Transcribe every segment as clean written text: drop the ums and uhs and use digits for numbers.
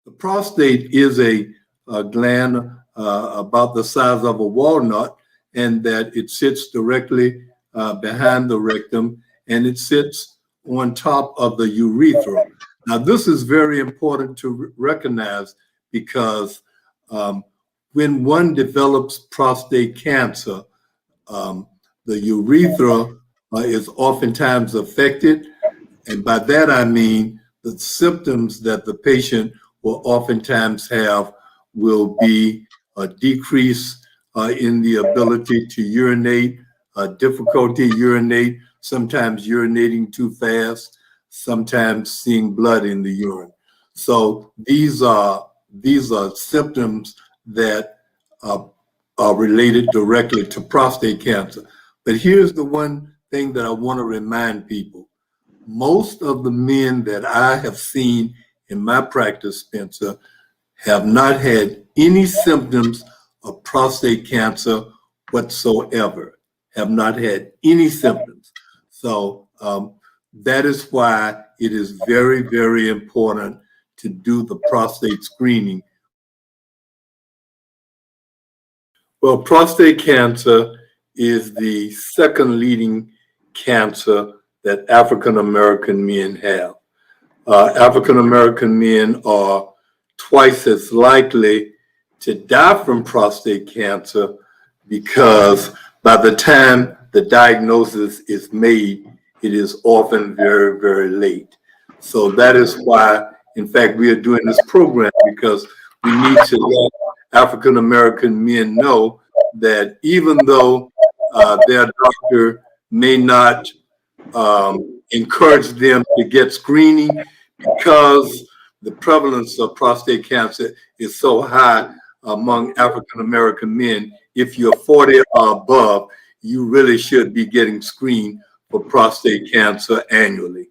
The prostate is a gland about the size of a walnut, and that it sits directly behind the rectum, and it sits on top of the urethra. Now, this is very important to recognize because when one develops prostate cancer, the urethra is oftentimes affected. And by that, I mean the symptoms that the patient will oftentimes have will be a decrease in the ability to urinate, difficulty urinate, sometimes urinating too fast, sometimes seeing blood in the urine. So these are symptoms that are related directly to prostate cancer. But here's the one thing that I want to remind people. Most of the men that I have seen in my practice, Spencer, have not had any symptoms of prostate cancer whatsoever, have not had any symptoms. So that is why it is very, very important to do the prostate screening. Well, prostate cancer is the second leading cancer that African American men have. African American men are twice as likely to die from prostate cancer because by the time the diagnosis is made, it is often very, very late. So that is why, in fact, we are doing this program, because we need to let African American men know that even though their doctor may not encourage them to get screening, because the prevalence of prostate cancer is so high among African American men, if you're 40 or above, you really should be getting screened for prostate cancer annually.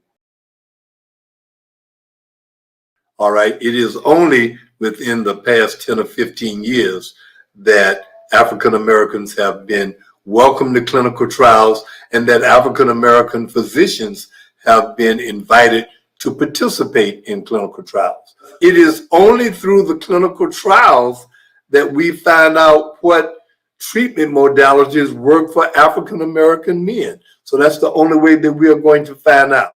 All right, it is only within the past 10 or 15 years that African Americans have been welcomed to clinical trials, and that African American physicians have been invited to participate in clinical trials. It is only through the clinical trials that we find out what treatment modalities work for African American men. So that's the only way that we are going to find out.